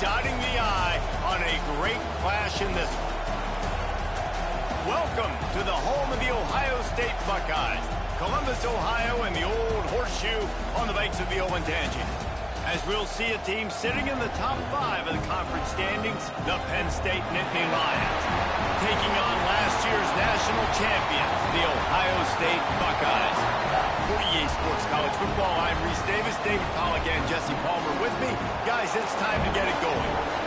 dotting the I on a great clash in this one. Welcome to the home of the Ohio State Buckeyes, Columbus, Ohio, and the old horseshoe on the banks of the Olentangy. As we'll see a team sitting in the top 5 of the conference standings, the Penn State Nittany Lions, taking on last year's national champions, the Ohio State Buckeyes. For EA Sports College Football, I'm Reese Davis, David Pollack, and Jesse Palmer with me. Guys, it's time to get it going.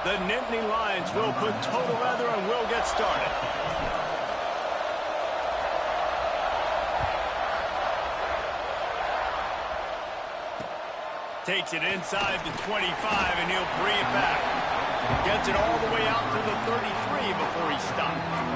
The Nittany Lions will put total leather and will get started. Takes it inside the 25 and he'll bring it back. Gets it all the way out to the 33 before he stops.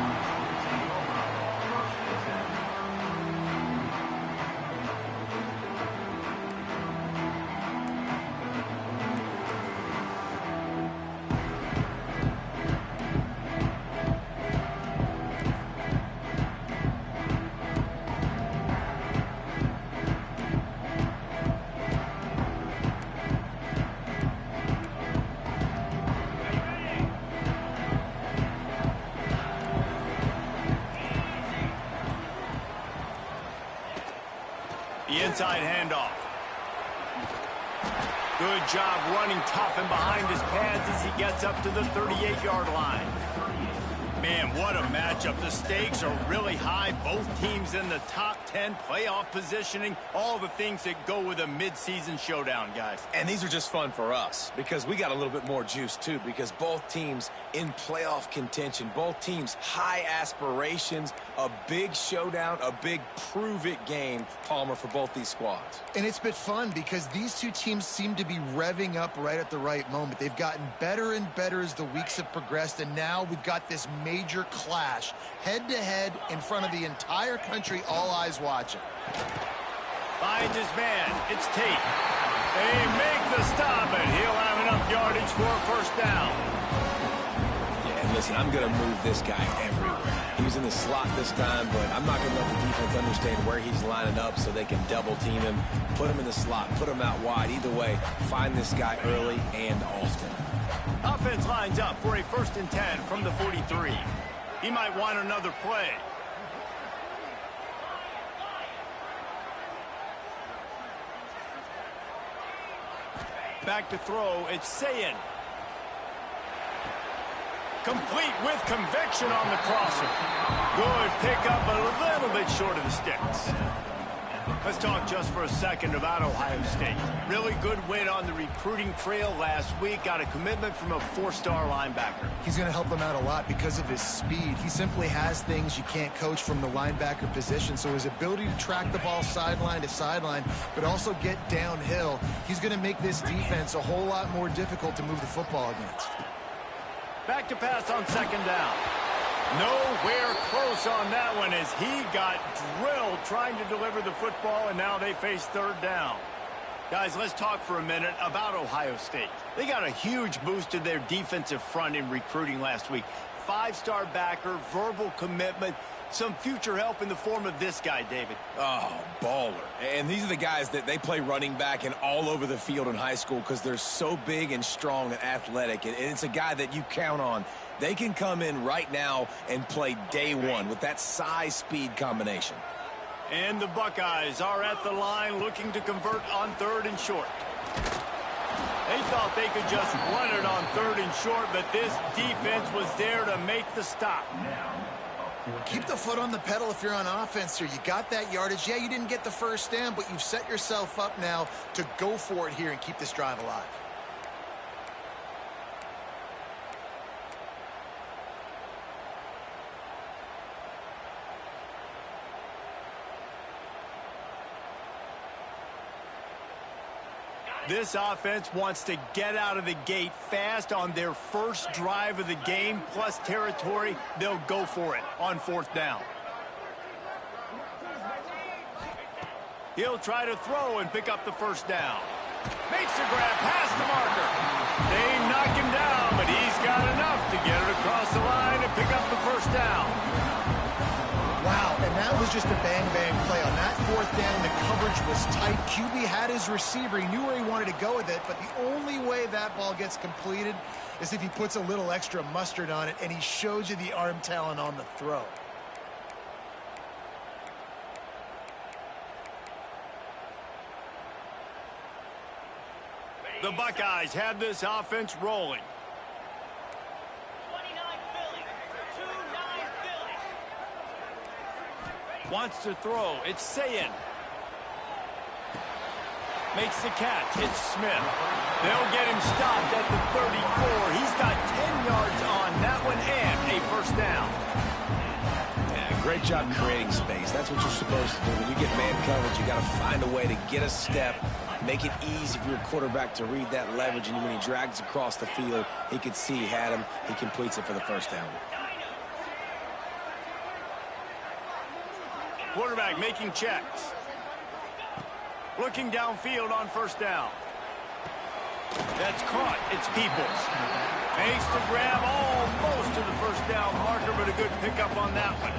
The inside handoff. Good job running tough and behind his pads as he gets up to the 38-yard line. Man, what a matchup. The stakes are really high. Both teams in the top 10 playoff positioning. All the things that go with a midseason showdown, guys. And these are just fun for us because we got a little bit more juice, too, because both teams in playoff contention, both teams high aspirations, a big showdown, a big prove-it game, Palmer, for both these squads. And it's been fun because these two teams seem to be revving up right at the right moment. They've gotten better and better as the weeks have progressed, and now we've got this major clash head-to-head in front of the entire country, all eyes watching. Finds his man. It's Tate. They make the stop, and he'll have enough yardage for a first down. Yeah, and listen, I'm going to move this guy everywhere. He was in the slot this time, but I'm not going to let the defense understand where he's lining up so they can double-team him, put him in the slot, put him out wide. Either way, find this guy early and often. Offense lines up for a 1st and 10 from the 43. He might want another play. Back to throw, it's Sayin. Complete with conviction on the crosser. Good pickup, but a little bit short of the sticks. Let's talk just for a second about Ohio State. Really good win on the recruiting trail last week. Got a commitment from a 4-star linebacker. He's going to help them out a lot because of his speed. He simply has things you can't coach from the linebacker position. So his ability to track the ball sideline to sideline, but also get downhill, he's going to make this defense a whole lot more difficult to move the football against. Back to pass on 2nd down. Nowhere close on that one as he got drilled trying to deliver the football, and now they face 3rd down. Guys, let's talk for a minute about Ohio State. They got a huge boost to their defensive front in recruiting last week. 5-star backer, verbal commitment, some future help in the form of this guy, David. Oh, baller. And these are the guys that they play running back and all over the field in high school because they're so big and strong and athletic. And it's a guy that you count on. They can come in right now and play day one with that size-speed combination. And the Buckeyes are at the line looking to convert on 3rd and short. They thought they could just run it on 3rd and short, but this defense was there to make the stop. Keep the foot on the pedal if you're on offense here. You got that yardage. Yeah, you didn't get the first down, but you've set yourself up now to go for it here and keep this drive alive. This offense wants to get out of the gate fast on their first drive of the game, plus territory. They'll go for it on 4th down. He'll try to throw and pick up the 1st down. Makes the grab past the marker. They knock him down, but he's got enough to get it across the line and pick up the 1st down. Wow, and that was just a bang-bang play. On that 4th down, the coverage was tight. QB had his receiver. He knew where he wanted to go with it, but the only way that ball gets completed is if he puts a little extra mustard on it, and he shows you the arm talent on the throw. The Buckeyes have this offense rolling. 29 Philly. 2-9 Philly. Wants to throw. It's Sayin. Makes the catch. It's Smith. They'll get him stopped at the 34. He's got 10 yards on that one and a 1st down. Yeah, great job creating space. That's what you're supposed to do. When you get man coverage, you got to find a way to get a step, make it easy for your quarterback to read that leverage, and when he drags across the field, he can see he had him. He completes it for the 1st down. Quarterback making checks. Looking downfield on 1st down. That's caught. It's Peoples. Makes the grab almost to the 1st down marker, but a good pickup on that one.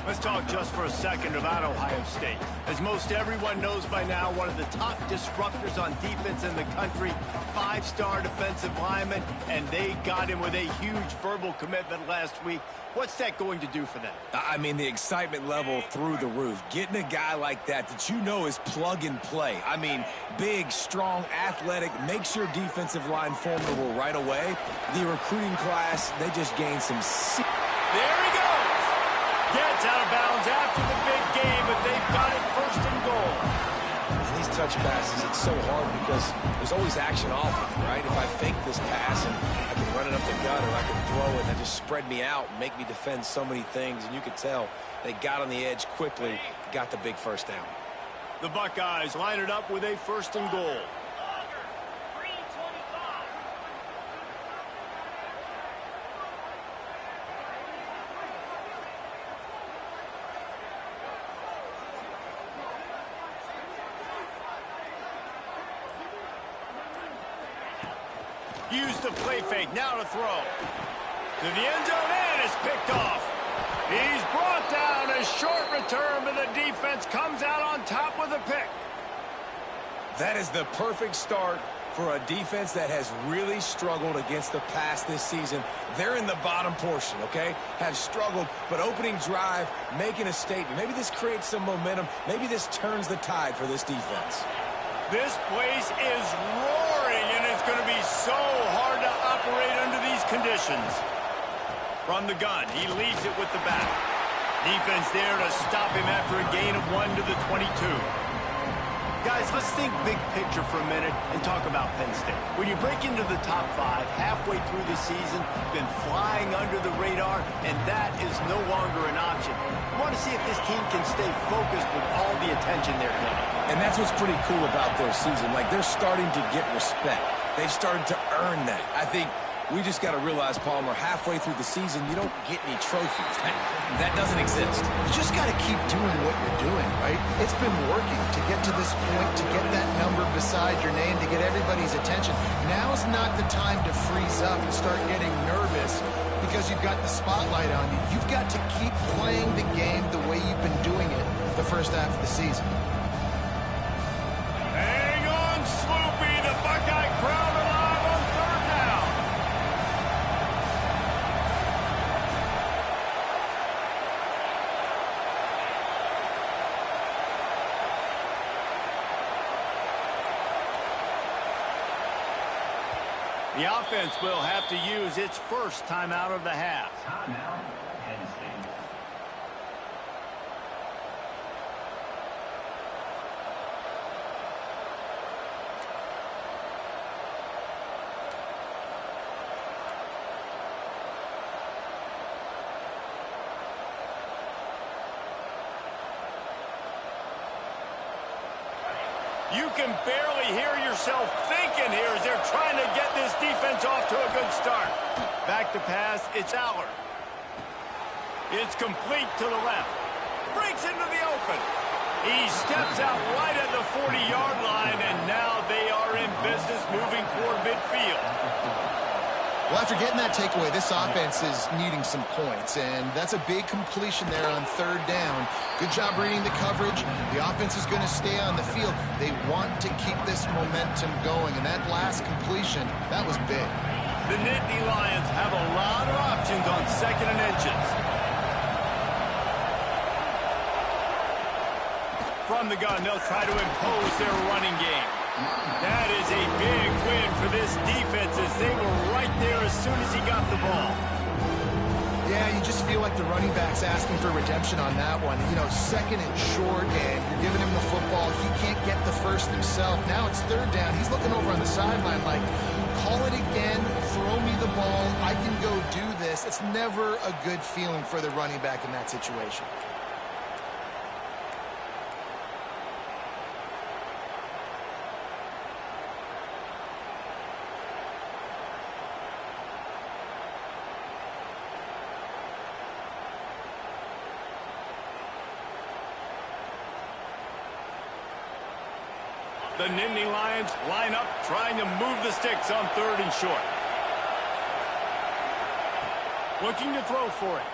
Let's talk just for a second about Ohio State. As most everyone knows by now, one of the top disruptors on defense in the country, 5-star defensive lineman, and they got him with a huge verbal commitment last week. What's that going to do for them? I mean, the excitement level through the roof. Getting a guy like that you know is plug and play. I mean, big, strong, athletic, makes your defensive line formidable right away. The recruiting class, they just gained some... There he goes! Gets out of bounds after the big game, but they've got it 1st and goal. And these touch passes, it's so hard because there's always action off of it, right? If I fake this pass and I can run it up the gut or I can throw it and just spread me out and make me defend so many things, and you could tell they got on the edge quickly, got the big 1st down. The Buckeyes line it up with a 1st and goal. Use the play fake, now to throw. To the end zone, and it's picked off. He's brought down, a short return, but the defense comes out on top with a pick. That is the perfect start for a defense that has really struggled against the pass this season. They're in the bottom portion, okay? Have struggled, but opening drive, making a statement. Maybe this creates some momentum. Maybe this turns the tide for this defense. This place is roaring, and it's going to be so hard to operate under these conditions. From the gun, he leaves it with the back. Defense there to stop him after a gain of 1 to the 22. Guys, let's think big picture for a minute and talk about Penn State. When you break into the top 5 halfway through the season, been flying under the radar, and that is no longer an option. I want to see if this team can stay focused with all the attention they're getting. And that's what's pretty cool about their season. Like, they're starting to get respect. They've started to earn that. I think we just got to realize, Palmer, halfway through the season, you don't get any trophies. That doesn't exist. You just got to keep doing what you're doing, right? It's been working to get to this point, to get that number beside your name, to get everybody's attention. Now's not the time to freeze up and start getting nervous because you've got the spotlight on you. You've got to keep playing the game the way you've been doing it the first half of the season. Hang on, Sloopy. The Buckeye crowd alive on 3rd down. The offense will have to use its first timeout of the half. Timeout, Penn State. You can barely hear yourself thinking here as they're trying to get this defense off to a good start. Back to pass, it's Aller. It's complete to the left. Breaks into the open. He steps out right at the 40-yard line, and now they are in business moving toward midfield. Well, after getting that takeaway, this offense is needing some points, and that's a big completion there on third down. Good job reading the coverage. The offense is going to stay on the field. They want to keep this momentum going, and that last completion, that was big. The Nittany Lions have a lot of options on 2nd and inches. From the gun, they'll try to impose their running game. That is a big win for this defense as they were right there as soon as he got the ball. Yeah, you just feel like the running back's asking for redemption on that one. You know, 2nd and short, and you're giving him the football. He can't get the first himself. Now it's 3rd down. He's looking over on the sideline like, call it again, throw me the ball, I can go do this. It's never a good feeling for the running back in that situation. The Nittany Lions line up, trying to move the sticks on 3rd and short. Looking to throw for it.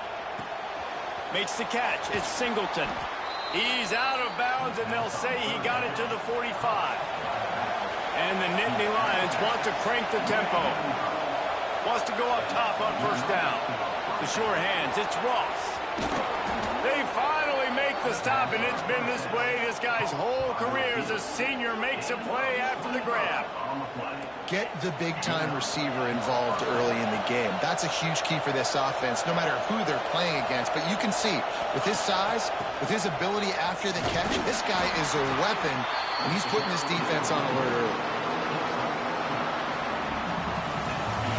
Makes the catch. It's Singleton. He's out of bounds, and they'll say he got it to the 45. And the Nittany Lions want to crank the tempo. Wants to go up top on 1st down. The sure hands. It's Ross. They finally make the stop, and it's been this way this guy's whole career as a senior makes a play after the grab. Get the big-time receiver involved early in the game. That's a huge key for this offense, no matter who they're playing against. But you can see, with his size, with his ability after the catch, this guy is a weapon, and he's putting this defense on alert early.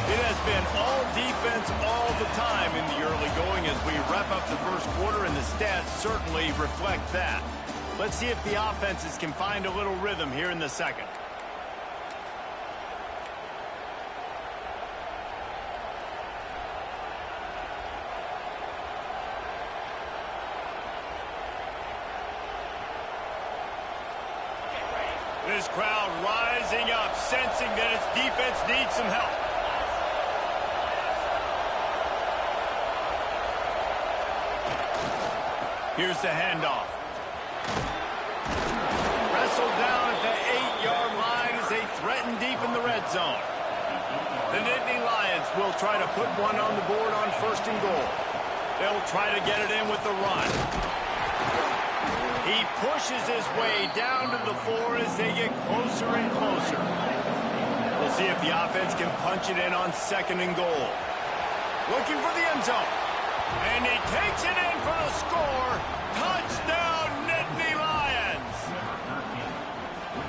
It has been all defense all the time in the early going as we wrap up the first quarter, and the stats certainly reflect that. Let's see if the offenses can find a little rhythm here in the second. This crowd rising up, sensing that its defense needs some help. Here's the handoff. Wrestled down at the 8-yard line as they threaten deep in the red zone. The Nittany Lions will try to put one on the board on 1st and goal. They'll try to get it in with the run. He pushes his way down to the 4 as they get closer and closer. We'll see if the offense can punch it in on 2nd and goal. Looking for the end zone. And he takes it in for the score. Touchdown, Nittany Lions.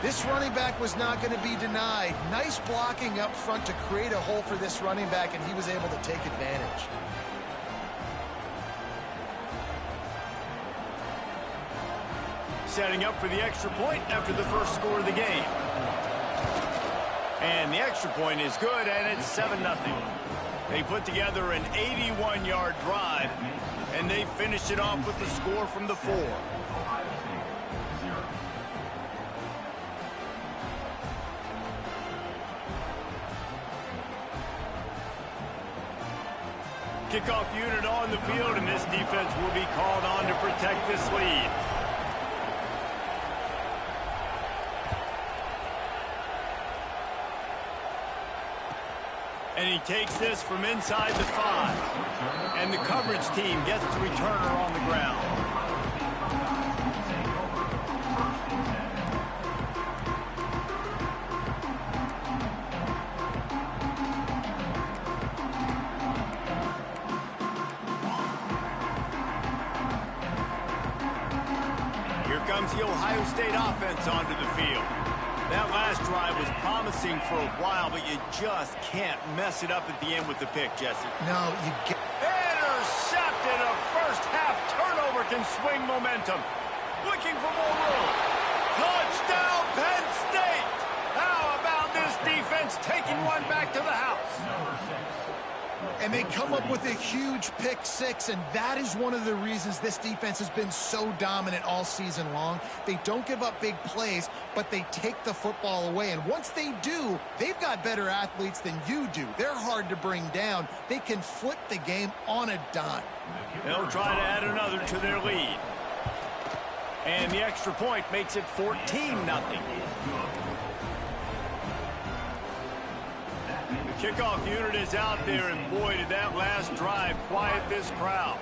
This running back was not going to be denied. Nice blocking up front to create a hole for this running back, and he was able to take advantage. Setting up for the extra point after the first score of the game. And the extra point is good, and it's 7-0. They put together an 81-yard drive, and they finished it off with the score from the 4. Kickoff unit on the field, and this defense will be called on to protect this lead. And he takes this from inside the 5. And the coverage team gets the returner on the ground. Here comes the Ohio State offense onto the field. That last drive was promising for a while, but you just can't mess it up at the end with the pick, Jesse. No, you get... Intercepted! A first-half turnover can swing momentum. Looking for more room. Touchdown, Penn State! How about this defense taking one back to the house? And they come up with a huge pick six, and that is one of the reasons this defense has been so dominant all season long. They don't give up big plays, but they take the football away. And once they do, they've got better athletes than you do. They're hard to bring down. They can flip the game on a dime. They'll try to add another to their lead. And the extra point makes it 14-0. The kickoff unit is out there, and boy, did that last drive quiet this crowd.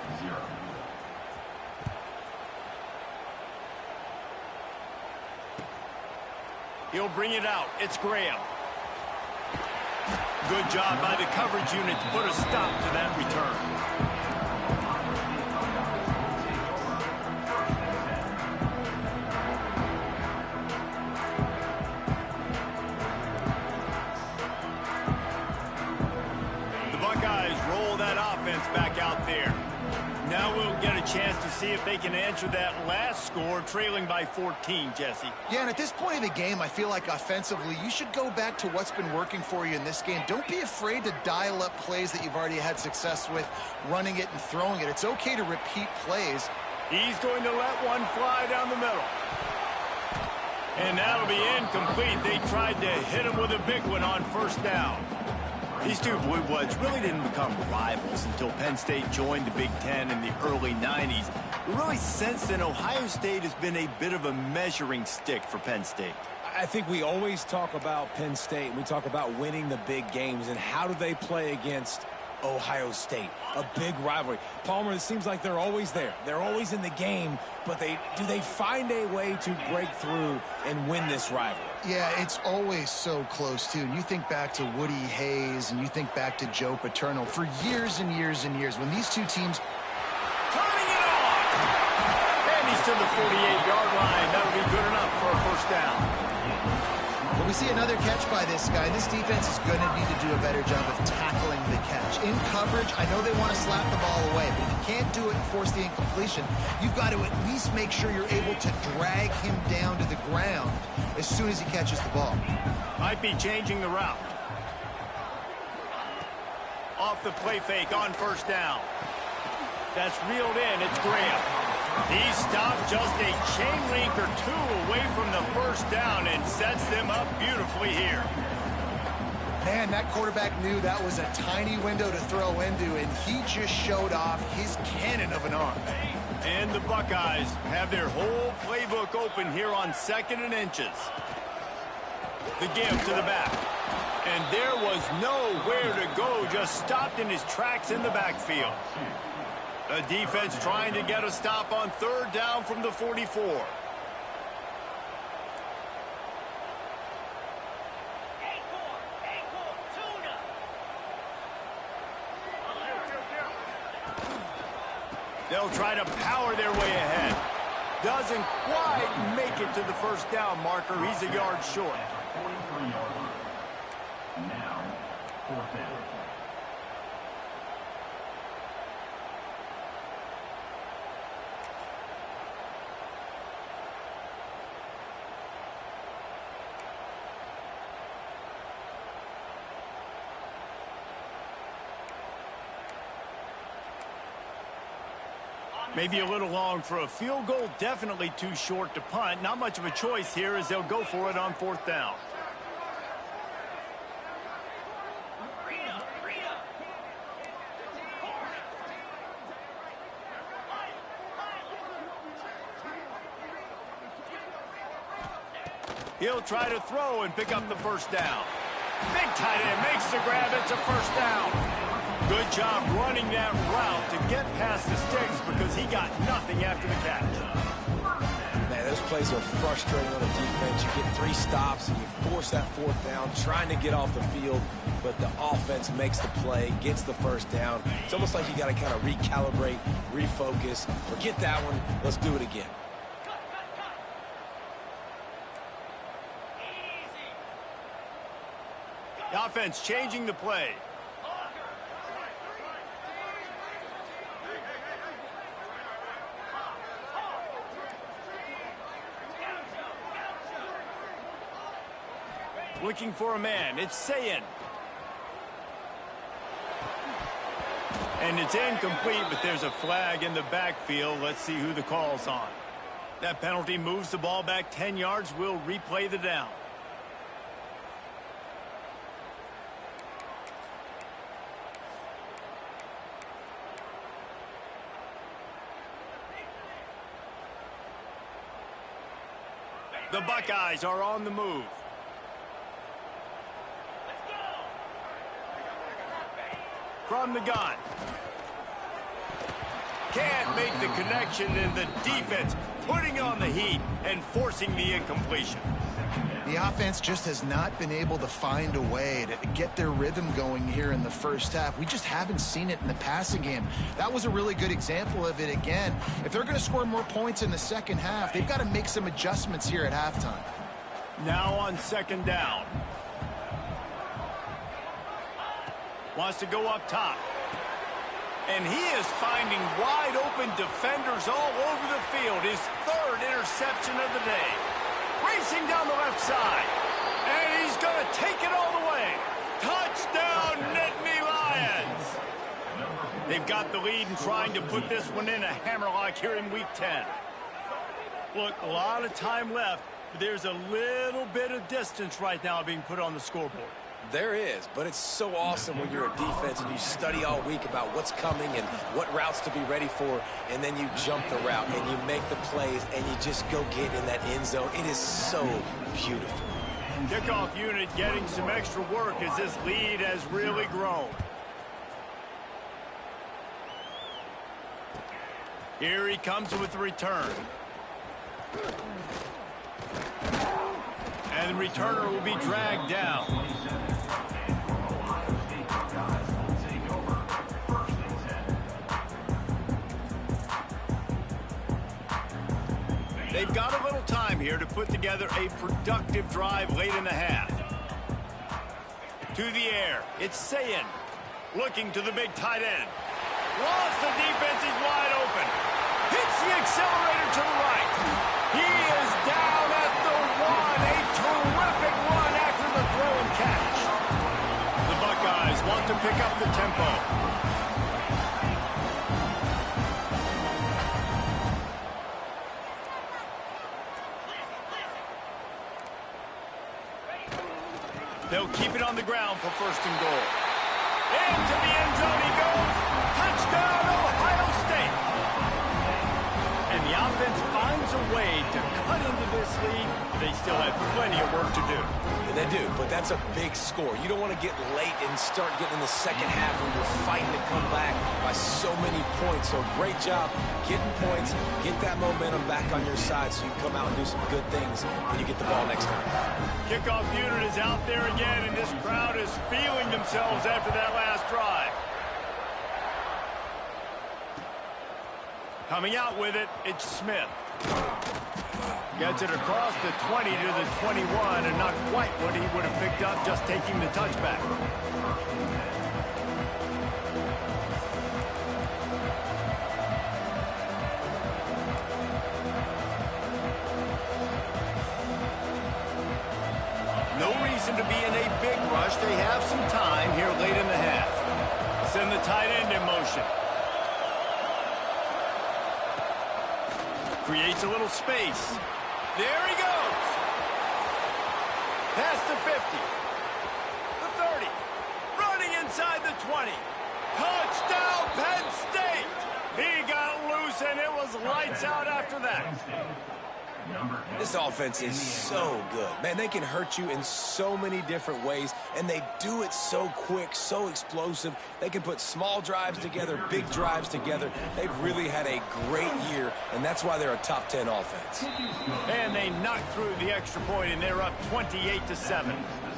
He'll bring it out. It's Graham. Good job by the coverage unit to put a stop to that return. Back out there. Now we'll get a chance to see if they can answer that last score, trailing by 14, Jesse. Yeah, and at this point of the game, I feel like offensively, you should go back to what's been working for you in this game. Don't be afraid to dial up plays that you've already had success with, running it and throwing it. It's okay to repeat plays. He's going to let one fly down the middle. And that'll be incomplete. They tried to hit him with a big one on first down. These two Blue Bloods really didn't become rivals until Penn State joined the Big Ten in the early 90s. Really, since then, Ohio State has been a bit of a measuring stick for Penn State. I think we always talk about Penn State. We talk about winning the big games, and how do they play against Ohio State? A big rivalry. Palmer, it seems like they're always there. They're always in the game, but do they find a way to break through and win this rivalry? Yeah, it's always so close, too. And you think back to Woody Hayes, and you think back to Joe Paterno. For years and years and years, when these two teams... Turning it on! And he's to the 48-yard line. That'll be good enough for a first down. When we see another catch by this guy, this defense is going to need to do a better job of tackling the catch. In coverage, I know they want to slap the ball away, but if you can't do it and force the incompletion, you've got to at least make sure you're able to drag him down to the ground as soon as he catches the ball. Might be changing the route. Off the play fake on first down. That's reeled in. It's Graham. He stopped just a chain link or two away from the first down and sets them up beautifully here. Man, that quarterback knew that was a tiny window to throw into, and he just showed off his cannon of an arm. And the Buckeyes have their whole playbook open here on 2nd and inches. The give to the back. And there was nowhere to go, just stopped in his tracks in the backfield. The defense trying to get a stop on 3rd down from the 44. They'll try to power their way ahead. Doesn't quite make it to the first down marker. He's a yard short. 43-yard line. Now, 4th down. Maybe a little long for a field goal, definitely too short to punt. Not much of a choice here as they'll go for it on 4th down. He'll try to throw and pick up the first down. Big tight end makes the grab. It's a first down. Good job running that route to get past the sticks because he got nothing after the catch. Man, those plays are frustrating on the defense. You get 3 stops and you force that 4th down, trying to get off the field, but the offense makes the play, gets the first down. It's almost like you got to kind of recalibrate, refocus. Forget that one. Let's do it again. The offense changing the play. Looking for a man. It's Sayin. And it's incomplete, but there's a flag in the backfield. Let's see who the call's on. That penalty moves the ball back 10 yards. We'll replay the down. The Buckeyes are on the move. From the gun. Can't make the connection, and the defense putting on the heat and forcing the incompletion. The offense just has not been able to find a way to get their rhythm going here in the first half. We just haven't seen it in the passing game. That was a really good example of it again. If they're going to score more points in the second half, they've got to make some adjustments here at halftime. Now on second down. Wants to go up top. And he is finding wide open defenders all over the field. His third interception of the day. Racing down the left side. And he's going to take it all the way. Touchdown, Nittany Lions. They've got the lead and trying to put this one in a hammerlock here in Week 10. Look, a lot of time left, but there's a little bit of distance right now being put on the scoreboard. There is, but it's so awesome when you're a defense and you study all week about what's coming and what routes to be ready for, and then you jump the route and you make the plays and you just go get in that end zone. It is so beautiful. Kickoff unit getting some extra work as this lead has really grown. Here he comes with the return. And the returner will be dragged down. They've got a little time here to put together a productive drive late in the half. To the air, it's Sayin. Looking to the big tight end. Lost the defense, is wide open. Hits the accelerator to the right. He is down at the one. A terrific run after the throw and catch. The Buckeyes want to pick up the tempo. They'll keep it on the ground for first and goal. Into the end zone he goes. Touchdown, Ohio State. And the offense finds a way to cut into this lead. They still have plenty of work to do. And they do, but that's a big score. You don't want to get late and start getting in the second half when you're fighting to come back by so many points. So great job getting points, get that momentum back on your side so you can come out and do some good things when you get the ball next time. Kickoff unit is out there again, and this crowd is feeling themselves after that last drive. Coming out with it, it's Smith. Gets it across the 20 to the 21, and not quite what he would have picked up just taking the touchback. No reason to be in a big rush. They have some time here late in the half. Send the tight end in motion. Creates a little space. There he goes. Past the 50. The 30. Running inside the 20. Touchdown, Penn State. He got loose, and it was lights out after that. This offense is so good. Man, they can hurt you in so many different ways, and they do it so quick, so explosive. They can put small drives together, big drives together. They've really had a great year, and that's why they're a top 10 offense. And they knocked through the extra point, and they're up 28-7.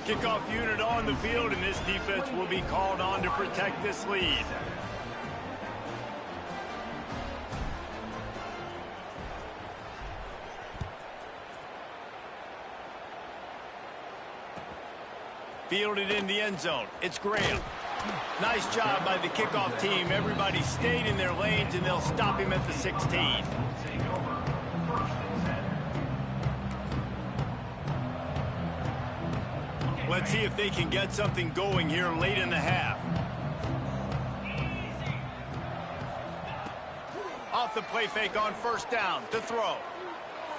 Kickoff unit on the field, and this defense will be called on to protect this lead. Fielded in the end zone. It's Graham. Nice job by the kickoff team. Everybody stayed in their lanes, and they'll stop him at the 16. Let's see if they can get something going here late in the half. Off the play fake on first down to throw.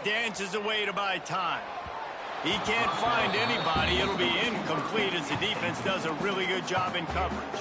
Dances away to buy time. He can't find anybody. It'll be incomplete as the defense does a really good job in coverage.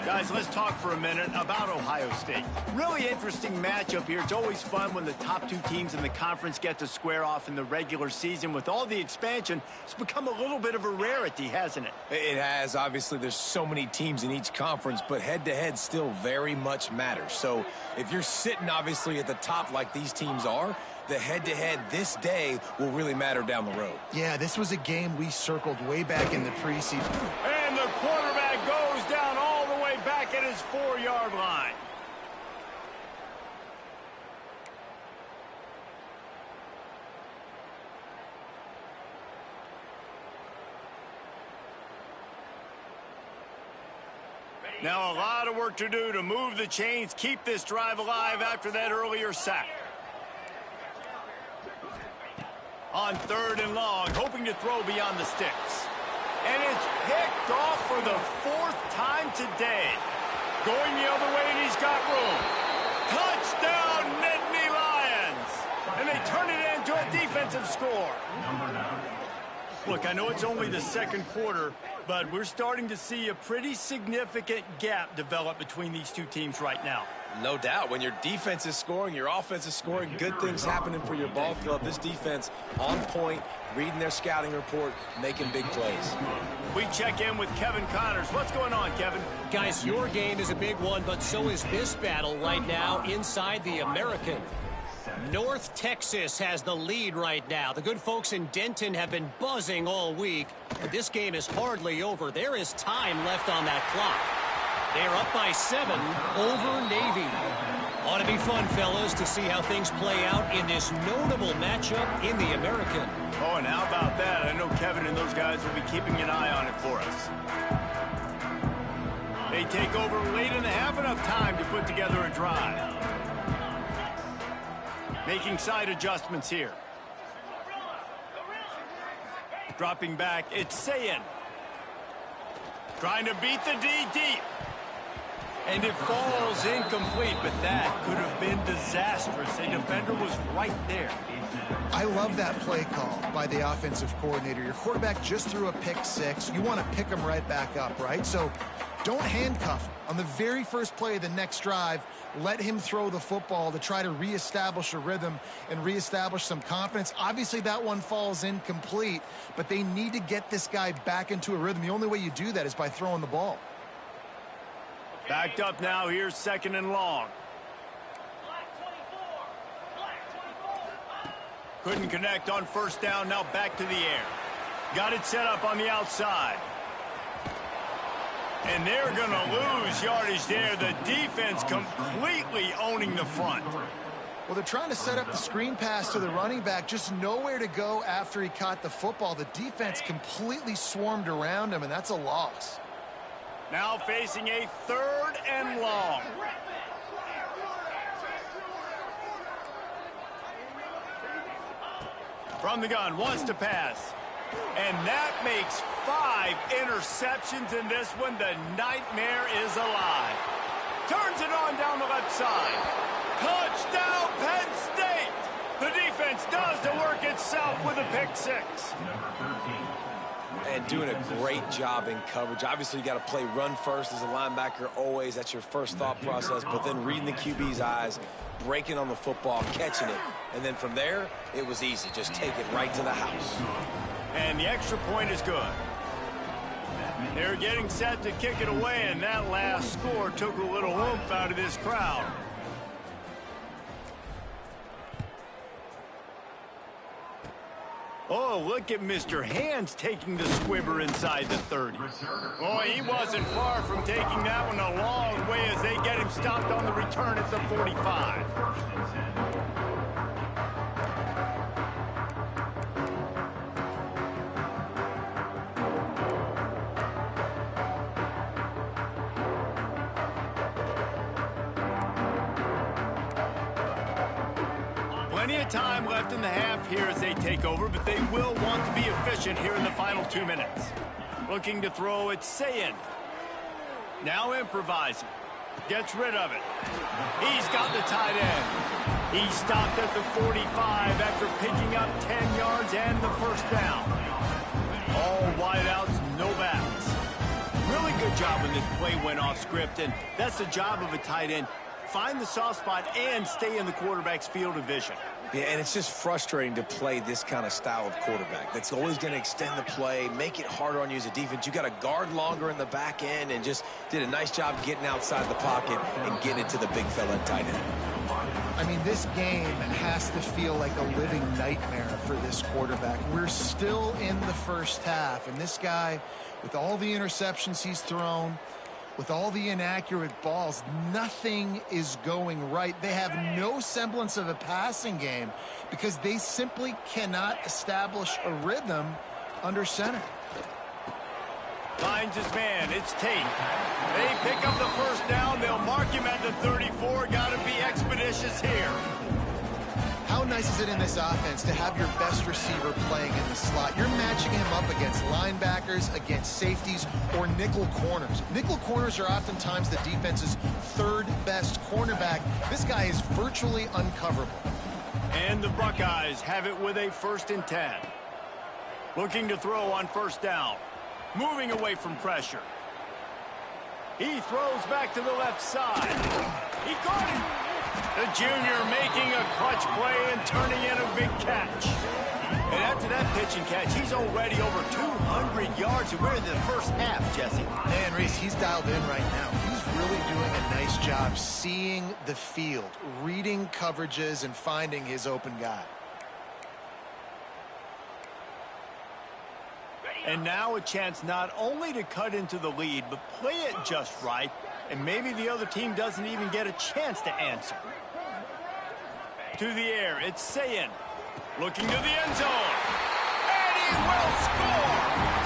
Guys, let's talk for a minute about Ohio State. Really interesting matchup here. It's always fun when the top two teams in the conference get to square off in the regular season. With all the expansion, it's become a little bit of a rarity, hasn't it? It has. Obviously, there's so many teams in each conference, but head-to-head still very much matters. So if you're sitting, obviously, at the top like these teams are, the head-to-head this day will really matter down the road. Yeah, this was a game we circled way back in the preseason. And the quarterback goes down all the way back at his 4-yard line. Now a lot of work to do to move the chains, keep this drive alive after that earlier sack. On 3rd and long, hoping to throw beyond the sticks. And it's picked off for the 4th time today. Going the other way, and he's got room. Touchdown, Nittany Lions! And they turn it into a defensive score. Look, I know it's only the second quarter, but we're starting to see a pretty significant gap develop between these two teams right now. No doubt. When your defense is scoring, your offense is scoring, good things happening for your ball club. This defense on point, reading their scouting report, making big plays. We check in with Kevin Connors. What's going on, Kevin? Guys, your game is a big one, but so is this battle right now inside the American. North Texas has the lead right now. The good folks in Denton have been buzzing all week. But this game is hardly over. There is time left on that clock. They're up by 7 over Navy. Ought to be fun, fellas, to see how things play out in this notable matchup in the American. Oh, and how about that? I know Kevin and those guys will be keeping an eye on it for us. They take over late in the half, enough time to put together a drive. Making side adjustments here. Dropping back, it's Sayin. Trying to beat the D deep. And it falls incomplete, but that could have been disastrous. A defender was right there. I love that play call by the offensive coordinator. Your quarterback just threw a pick 6. You want to pick him right back up, right? So don't handcuff him. On the very first play of the next drive, let him throw the football to try to reestablish a rhythm and reestablish some confidence. Obviously, that one falls incomplete, but they need to get this guy back into a rhythm. The only way you do that is by throwing the ball. Backed up now, here's 2nd and long. Couldn't connect on first down, now back to the air. Got it set up on the outside. And they're going to lose yardage there. The defense completely owning the front. Well, they're trying to set up the screen pass to the running back, just nowhere to go after he caught the football. The defense completely swarmed around him, and that's a loss. Now facing a 3rd and long. From the gun, wants to pass. And that makes 5 interceptions in this one. The nightmare is alive. Turns it on down the left side. Touchdown, Penn State! The defense does the work itself with a pick 6. And doing a great job in coverage. Obviously, you got to play run first as a linebacker always. That's your first thought process. But then reading the QB's eyes, breaking on the football, catching it. And then from there, it was easy. Just take it right to the house. And the extra point is good. They're getting set to kick it away, and that last score took a little oomph out of this crowd. Oh, look at Mr. Hands taking the squibber inside the 30. Boy, he wasn't far from taking that one a long way as they get him stopped on the return at the 45. Plenty of time left in the half here as they take over, but they will want to be efficient here in the final 2 minutes. Looking to throw, it's Sayin. Now improvising. Gets rid of it. He's got the tight end. He stopped at the 45 after picking up 10 yards and the first down. All wideouts, no backs. Really good job when this play went off script, and that's the job of a tight end. Find the soft spot and stay in the quarterback's field of vision. Yeah, and it's just frustrating to play this kind of style of quarterback. That's always going to extend the play, make it harder on you as a defense. You got to guard longer in the back end, and just did a nice job getting outside the pocket and getting it to the big fella tight end. I mean, this game has to feel like a living nightmare for this quarterback. We're still in the first half, and this guy, with all the interceptions he's thrown, with all the inaccurate balls, nothing is going right. They have no semblance of a passing game because they simply cannot establish a rhythm under center. Finds his man. It's Tate. They pick up the first down. They'll mark him at the 34. Got to be expeditious here. How nice is it in this offense to have your best receiver playing in the slot? You're matching him up against linebackers, against safeties, or nickel corners. Nickel corners are oftentimes the defense's third best cornerback. This guy is virtually uncoverable. And the Buckeyes have it with a 1st and 10. Looking to throw on first down. Moving away from pressure. He throws back to the left side. He caught him. The junior making a clutch play and turning in a big catch. And after that pitch and catch, he's already over 200 yards. We're in the first half, Jesse. Man, Reese, he's dialed in right now. He's really doing a nice job seeing the field, reading coverages, and finding his open guy. And now a chance not only to cut into the lead, but play it just right. And maybe the other team doesn't even get a chance to answer. To the air, it's Sayin. Looking to the end zone. And he will score!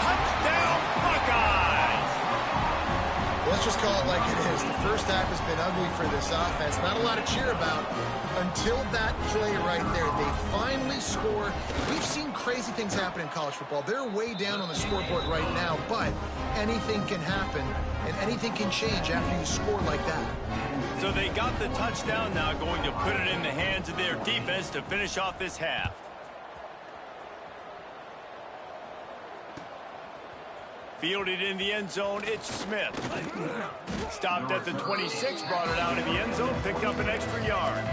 Touchdown, Buckeyes! Let's just call it like it is. The first half has been ugly for this offense. Not a lot to cheer about until that play right there. They finally score. We've seen crazy things happen in college football. They're way down on the scoreboard right now, but anything can happen, and anything can change after you score like that. So they got the touchdown, now going to put it in the hands of their defense to finish off this half. Fielded in the end zone, it's Smith. Stopped at the 26, brought it out in the end zone, picked up an extra yard.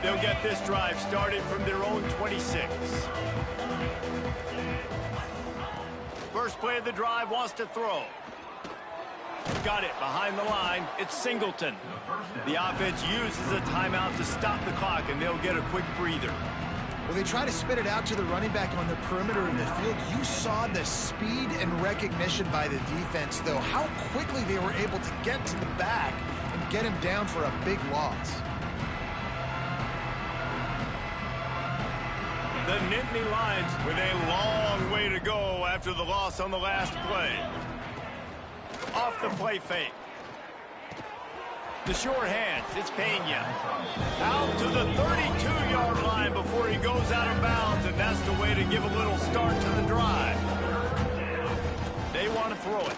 They'll get this drive started from their own 26. First play of the drive, wants to throw. Got it behind the line. It's Singleton. The offense uses a timeout to stop the clock, and they'll get a quick breather. Well, they try to spit it out to the running back on the perimeter of the field. You saw the speed and recognition by the defense, though. How quickly they were able to get to the back and get him down for a big loss. The Nittany Lions with a long way to go after the loss on the last play. Off the play fake. The sure hands, it's Pena. Out to the 32-yard line before he goes out of bounds, and that's the way to give a little start to the drive. They want to throw it.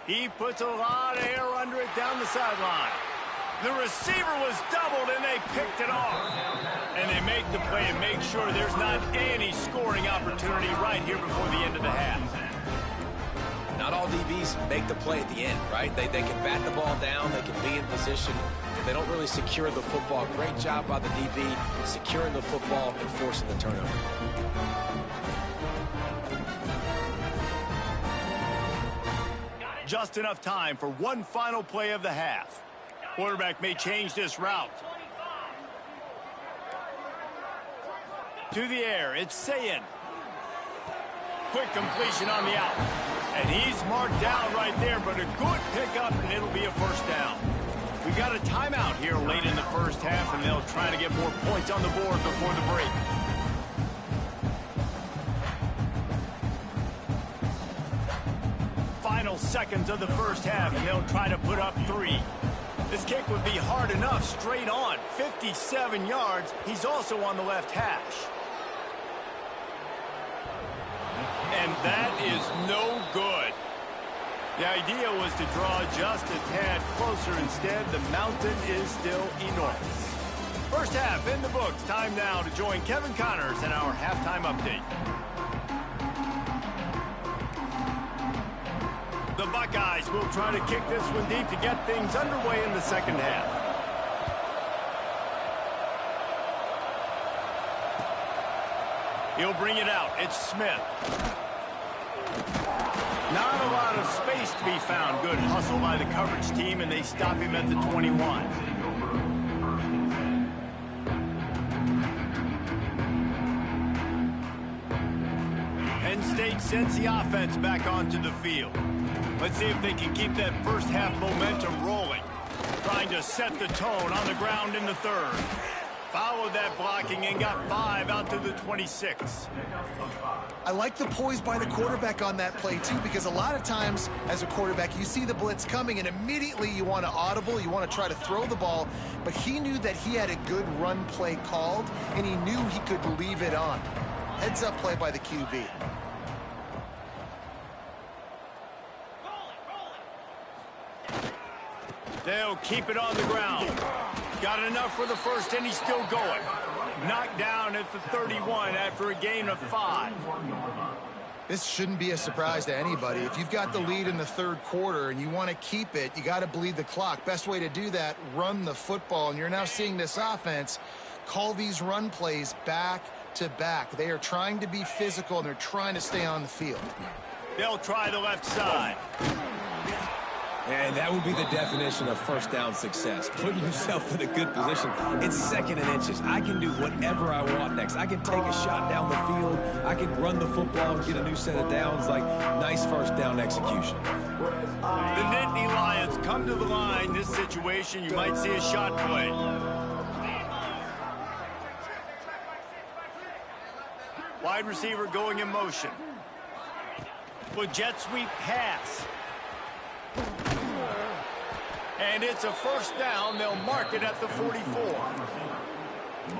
He puts a lot of air under it down the sideline. The receiver was doubled, and they picked it off. And they make the play and make sure there's not any scoring opportunity right here before the end of the half. Not all DBs make the play at the end, right? They can bat the ball down, they can be in position. If they don't really secure the football, great job by the DB securing the football and forcing the turnover. Just enough time for one final play of the half. Quarterback may change this route. To the air, it's Sayin. Quick completion on the out. And he's marked down right there, but a good pickup, and it'll be a first down. We got a timeout here late in the first half, and they'll try to get more points on the board before the break. final seconds of the first half, and they'll try to put up 3. This kick would be hard enough straight on. 57 yards. He's also on the left hash. And that is no good. The idea was to draw just a tad closer. Instead, the mountain is still enormous. First half in the books. Time now to join Kevin Connors in our halftime update. The Buckeyes will try to kick this one deep to get things underway in the second half. He'll bring it out. It's Smith. Not a lot of space to be found. Good hustle by the coverage team, and they stop him at the 21. Penn State sends the offense back onto the field. Let's see if they can keep that first half momentum rolling. Trying to set the tone on the ground in the third. Followed that blocking and got 5 out to the 26. I like the poise by the quarterback on that play, too, because a lot of times as a quarterback, you see the blitz coming, and immediately you want to audible, you want to try to throw the ball, but he knew that he had a good run play called, and he knew he could leave it on. Heads-up play by the QB. They'll keep it on the ground. Got enough for the first, and he's still going. Knocked down at the 31 after a gain of 5. This shouldn't be a surprise to anybody. If you've got the lead in the third quarter and you want to keep it, you got to bleed the clock. Best way to do that, run the football. And you're now seeing this offense call these run plays back to back. They are trying to be physical, and they're trying to stay on the field. They'll try the left side. And that would be the definition of first down success. Putting yourself in a good position. It's second and inches. I can do whatever I want next. I can take a shot down the field. I can run the football and get a new set of downs. Like, nice first down execution. The Nittany Lions come to the line. This situation, you might see a shot play. Wide receiver going in motion. With jet sweep pass. And it's a first down. They'll mark it at the 44.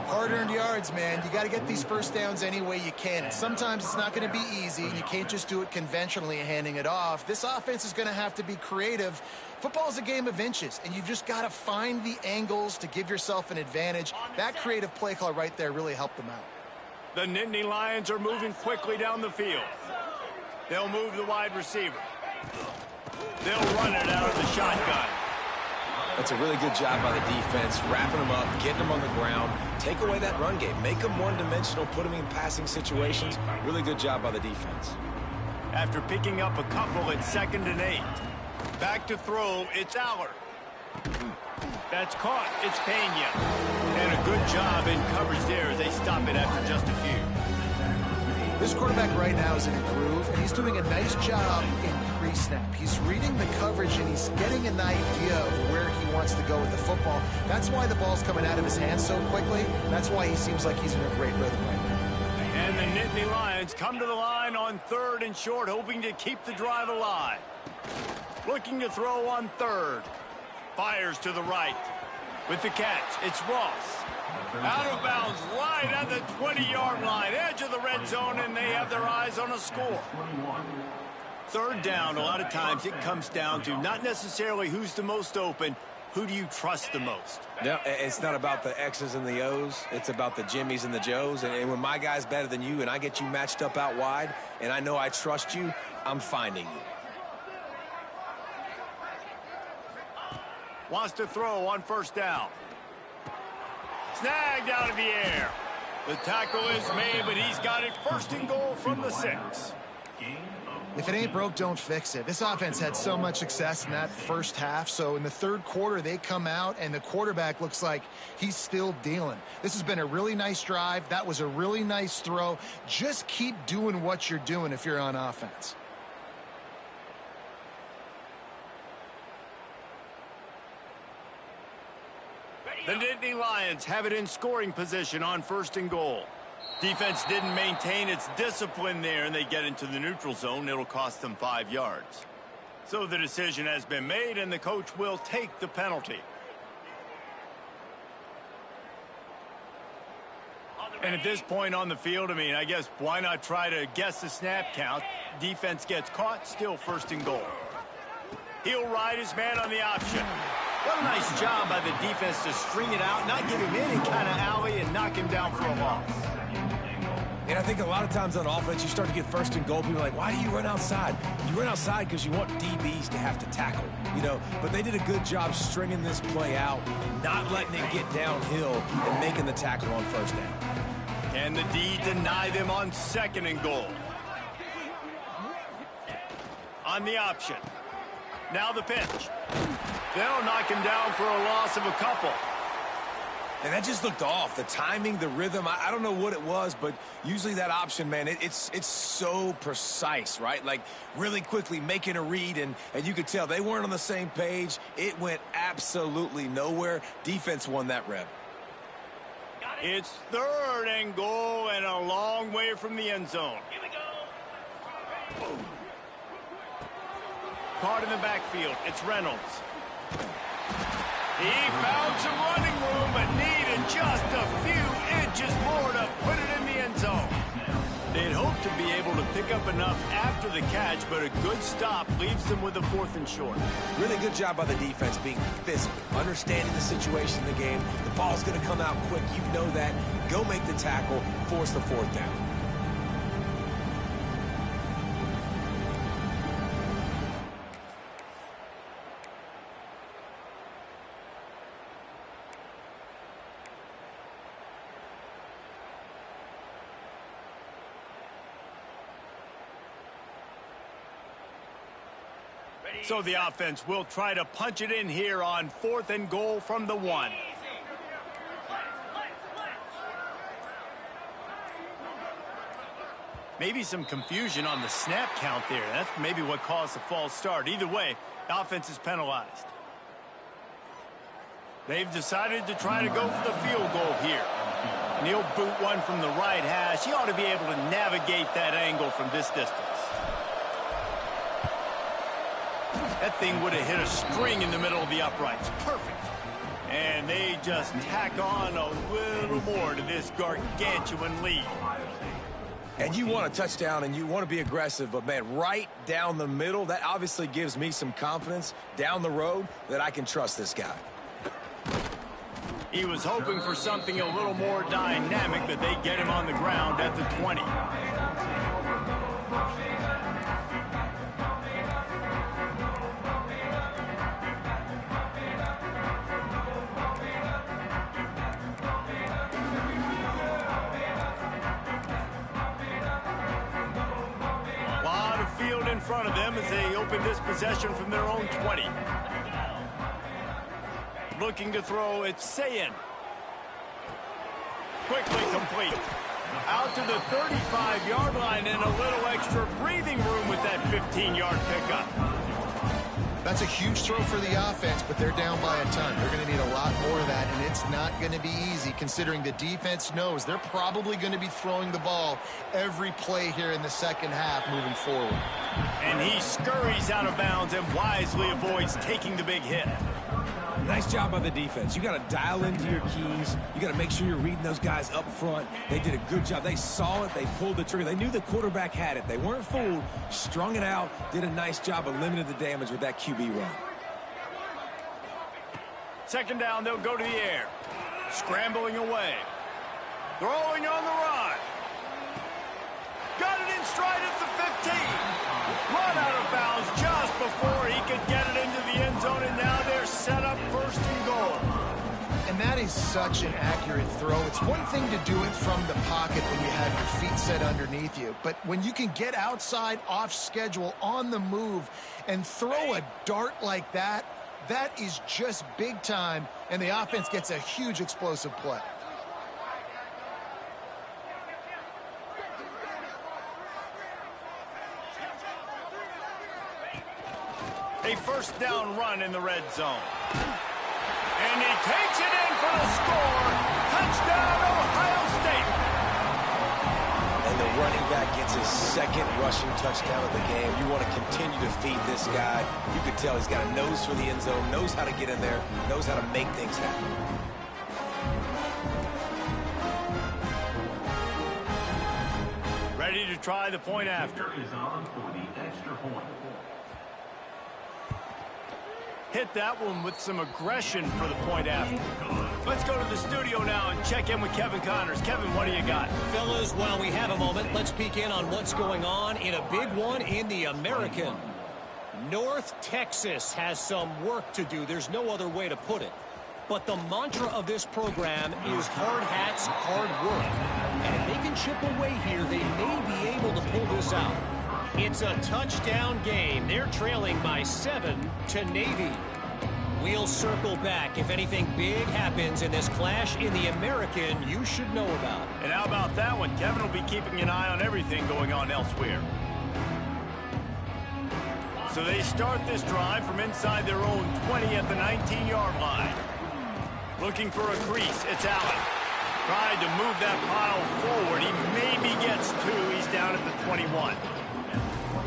Hard-earned yards, man. You got to get these first downs any way you can. Sometimes it's not going to be easy, and you can't just do it conventionally handing it off. This offense is going to have to be creative. Football is a game of inches, and you've just got to find the angles to give yourself an advantage. That creative play call right there really helped them out. The Nittany Lions are moving quickly down the field. They'll move the wide receiver. They'll run it out of the shotgun. That's a really good job by the defense, wrapping them up, getting them on the ground. Take away that run game. Make them one-dimensional, put them in passing situations. Really good job by the defense. After picking up a couple at 2nd and 8. Back to throw, it's Aller. That's caught, it's Pena. And a good job in coverage there as they stop it after just a few. This quarterback right now is in a groove, and he's doing a nice job in pre-snap. He's reading the coverage, and he's getting an idea of where he wants to go with the football. That's why the ball's coming out of his hands so quickly. That's why he seems like he's in a great rhythm right now. And the Nittany Lions come to the line on 3rd and short, hoping to keep the drive alive. Looking to throw on 3rd. Fires to the right. With the catch, it's Ross. Out of bounds, right at the 20-yard line, edge of the red zone, and they have their eyes on a score. 3rd down, a lot of times it comes down to not necessarily who's the most open, who do you trust the most? No, it's not about the X's and the O's. It's about the Jimmys and the Joes. And when my guy's better than you and I get you matched up out wide and I know I trust you, I'm finding you. Wants to throw on 1st down. Snagged out of the air. The tackle is made, but he's got it 1st and goal from the 6. If it ain't broke, don't fix it. This offense had so much success in that first half, so in the 3rd quarter, they come out, and the quarterback looks like he's still dealing. This has been a really nice drive. That was a really nice throw. Just keep doing what you're doing if you're on offense. The Nittany Lions have it in scoring position on 1st and goal. Defense didn't maintain its discipline there, and they get into the neutral zone. It'll cost them 5 yards. So the decision has been made, and the coach will take the penalty. And at this point on the field, I mean, I guess why not try to guess the snap count? Defense gets caught, still first and goal. He'll ride his man on the option. What a nice job by the defense to string it out, not give him any kind of alley, and knock him down for a loss. And I think a lot of times on offense, you start to get first and goal. People are like, why do you run outside? You run outside because you want DBs to have to tackle, you know. But they did a good job stringing this play out, not letting it get downhill, and making the tackle on first down. Can the D deny them on second and goal? On the option. Now the pitch. They'll knock him down for a loss of a couple. And that just looked off. The timing, the rhythm, I don't know what it was, but usually that option, man, it's so precise, right? Like really quickly making a read, and you could tell they weren't on the same page. It went absolutely nowhere. Defense won that rep. It's third and goal and a long way from the end zone. Here we go. Caught in the backfield. It's Reynolds. He found some running room, but needed just a few inches more to put it in the end zone. They'd hoped to be able to pick up enough after the catch, but a good stop leaves them with a fourth and short. Really good job by the defense being physical, understanding the situation in the game. The ball's going to come out quick. You know that. Go make the tackle, force the fourth down. So the offense will try to punch it in here on fourth and goal from the 1. Maybe some confusion on the snap count there. That's maybe what caused the false start. Either way, the offense is penalized. They've decided to try to go for the field goal here. And he'll boot one from the right hash. He ought to be able to navigate that angle from this distance. That thing would have hit a string in the middle of the uprights. Perfect. And they just tack on a little more to this gargantuan lead. And you want a touchdown and you want to be aggressive, but, man, right down the middle, that obviously gives me some confidence down the road that I can trust this guy. He was hoping for something a little more dynamic, but they get him on the ground at the 20. In front of them as they open this possession from their own 20. Looking to throw, it's Sayin. Quickly complete. Out to the 35-yard line and a little extra breathing room with that 15-yard pickup. That's a huge throw for the offense, but they're down by a ton. They're going to need a lot more of that, and it's not going to be easy considering the defense knows they're probably going to be throwing the ball every play here in the second half moving forward. And he scurries out of bounds and wisely avoids taking the big hit. Nice job by the defense. You got to dial into your keys. You got to make sure you're reading those guys up front. They did a good job. They saw it. They pulled the trigger. They knew the quarterback had it. They weren't fooled. Strung it out. Did a nice job of limiting the damage with that QB run. Second down, they'll go to the air. Scrambling away. Throwing on the run. Got it in stride at the 15. Run out of bounds just before he could get it into the end zone, and now they're set up first and goal. And that is such an accurate throw. It's one thing to do it from the pocket when you have your feet set underneath you, but when you can get outside, off schedule, on the move, and throw a dart like that, that is just big time, and the offense gets a huge explosive play. A first down run in the red zone. And he takes it in for the score. Touchdown, Ohio State. And the running back gets his second rushing touchdown of the game. You want to continue to feed this guy. You can tell he's got a nose for the end zone, knows how to get in there, knows how to make things happen. Ready to try the point after. Is on for the extra point. Hit that one with some aggression for the point after. Let's go to the studio now and check in with Kevin Connors. Kevin, what do you got? Fellas, while we have a moment, let's peek in on what's going on in a big one in the American. North Texas has some work to do. There's no other way to put it. But the mantra of this program is hard hats, hard work. And if they can chip away here, they may be able to pull this out. It's a touchdown game. They're trailing by 7 to Navy. We'll circle back if anything big happens in this clash in the American you should know about. And how about that one? Kevin will be keeping an eye on everything going on elsewhere. So they start this drive from inside their own 20 at the 19-yard line. Looking for a crease. It's Allen. Tried to move that pile forward. He maybe gets 2. He's down at the 21.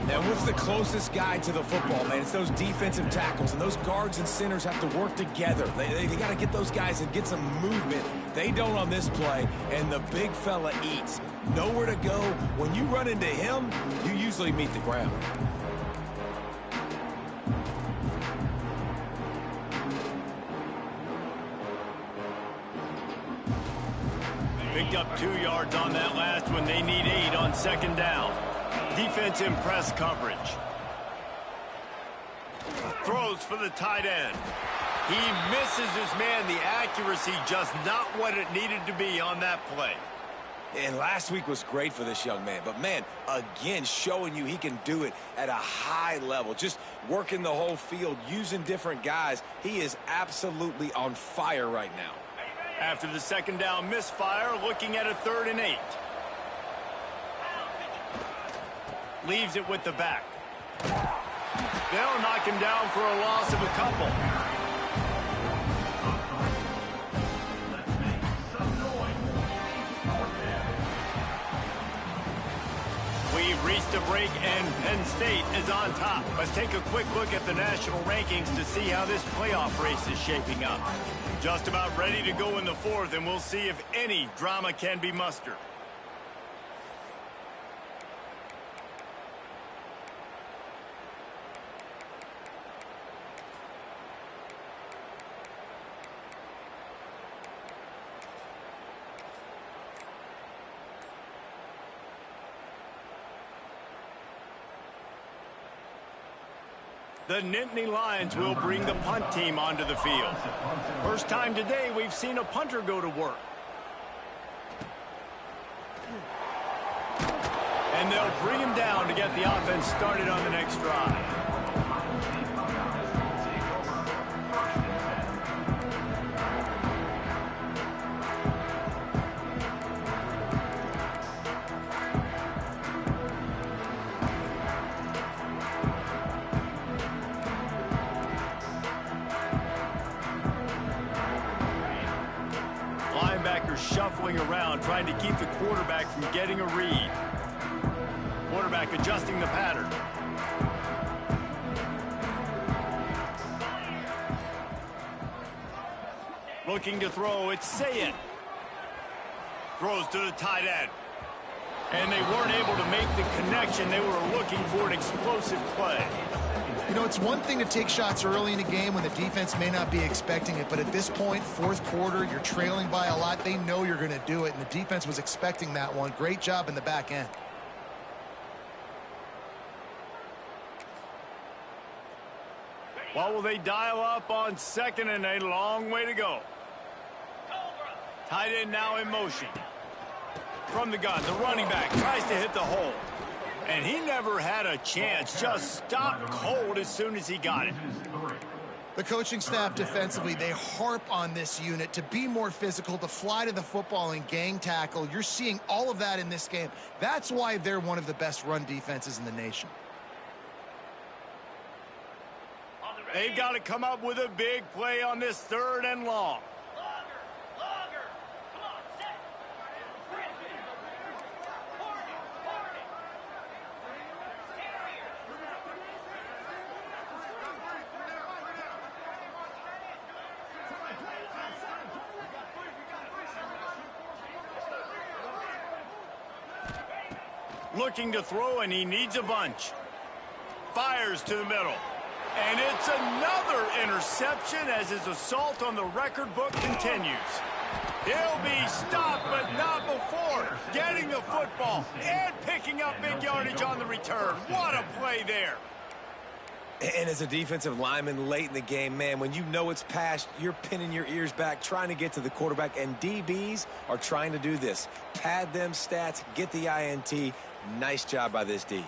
And what's the closest guy to the football, man? It's those defensive tackles, and those guards and centers have to work together. They got to get those guys and get some movement. They don't on this play, and the big fella eats. Nowhere to go. When you run into him, you usually meet the ground. Picked up 2 yards on that last one. They need 8 on second down. Defense in press coverage. Throws for the tight end. He misses his man. The accuracy just not what it needed to be on that play. And last week was great for this young man. But, man, again, showing you he can do it at a high level. Just working the whole field, using different guys. He is absolutely on fire right now. After the second down misfire, looking at a 3rd and 8. Leaves it with the back. They'll knock him down for a loss of a couple. We've reached a break, and Penn State is on top. Let's take a quick look at the national rankings to see how this playoff race is shaping up. Just about ready to go in the 4th, and we'll see if any drama can be mustered. The Nittany Lions will bring the punt team onto the field. First time today we've seen a punter go to work. And they'll bring him down to get the offense started on the next drive. Shuffling around, trying to keep the quarterback from getting a read. Quarterback adjusting the pattern. Looking to throw, it's Sayed. Throws to the tight end. And they weren't able to make the connection. They were looking for an explosive play. You know, it's one thing to take shots early in a game when the defense may not be expecting it, but at this point, 4th quarter, you're trailing by a lot. They know you're going to do it, and the defense was expecting that one. Great job in the back end. Well, will they dial up on 2nd and a long way to go? Tight end now in motion. From the gun, the running back tries to hit the hole. And he never had a chance, just stopped cold as soon as he got it. The coaching staff defensively, they harp on this unit to be more physical, to fly to the football and gang tackle. You're seeing all of that in this game. That's why they're one of the best run defenses in the nation. They've got to come up with a big play on this 3rd and long. Looking to throw, and he needs a bunch. Fires to the middle. And it's another interception as his assault on the record book continues. He'll be stopped, but not before getting the football and picking up big yardage on the return. What a play there. And as a defensive lineman late in the game, man, when you know it's past, you're pinning your ears back, trying to get to the quarterback, and DBs are trying to do this. Pad them stats, get the INT. Nice job by this D.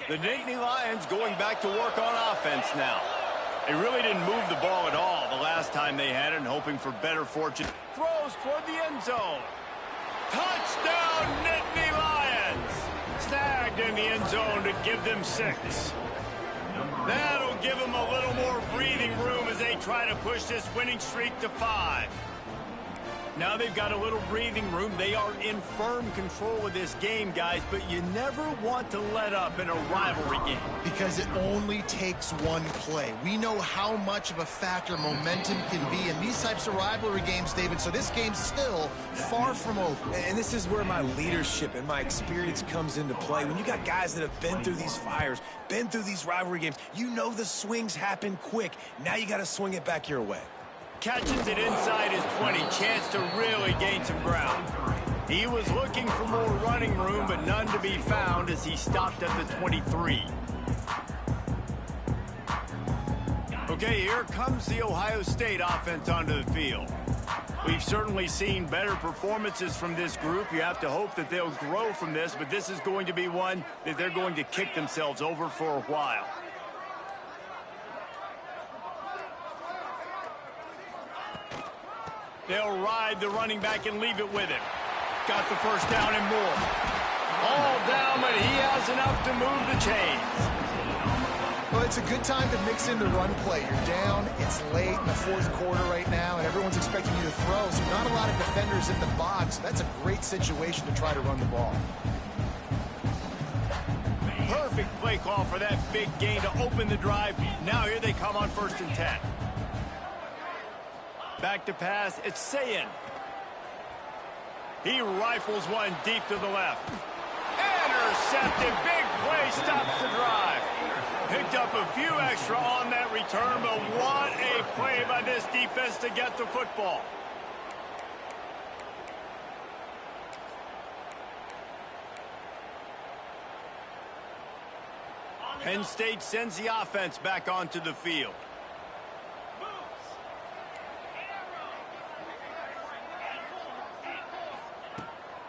The Nittany Lions going back to work on offense now. They really didn't move the ball at all the last time they had it, and hoping for better fortune. Throws toward the end zone. Touchdown, Nittany Lions! Snagged in the end zone to give them 6. That'll give them a little more breathing room as they try to push this winning streak to 5. Now they've got a little breathing room. They are in firm control of this game, guys, but you never want to let up in a rivalry game. Because it only takes one play. We know how much of a factor momentum can be in these types of rivalry games, David, so this game's still far from over. And this is where my leadership and my experience comes into play. When you got guys that have been through these fires, been through these rivalry games, you know the swings happen quick. Now you got to swing it back your way. Catches it inside his 20. Chance to really gain some ground. He was looking for more running room, but none to be found as he stopped at the 23. Okay, here comes the Ohio State offense onto the field. We've certainly seen better performances from this group. You have to hope that they'll grow from this, but this is going to be one that they're going to kick themselves over for a while. They'll ride the running back and leave it with him. Got the first down and more. All down, but he has enough to move the chains. Well, it's a good time to mix in the run play. You're down, it's late in the fourth quarter right now, and everyone's expecting you to throw, so not a lot of defenders in the box. That's a great situation to try to run the ball. Perfect play call for that big gain to open the drive. Now here they come on 1st and 10. Back to pass, it's Sayin. He rifles one deep to the left. Intercepted, big play, stops the drive. Picked up a few extra on that return, but what a play by this defense to get the football. Penn State sends the offense back onto the field.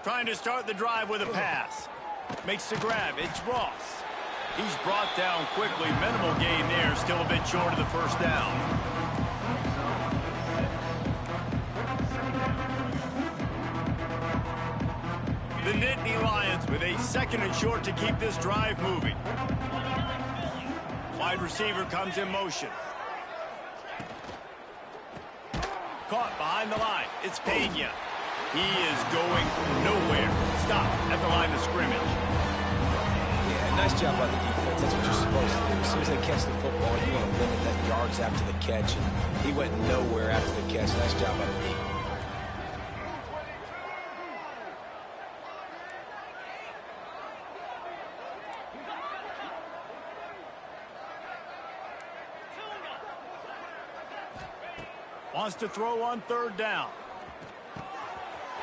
Trying to start the drive with a pass. Makes the grab. It's Ross. He's brought down quickly. Minimal gain there. Still a bit short of the first down. The Nittany Lions with a 2nd and short to keep this drive moving. Wide receiver comes in motion. Caught behind the line. It's Pena. He is going nowhere. Stop at the line of scrimmage. Yeah, nice job by the defense. That's what you're supposed to do. As soon as they catch the football, you want to limit that yards after the catch. And he went nowhere after the catch. Nice job by the defense. Wants to throw on 3rd down.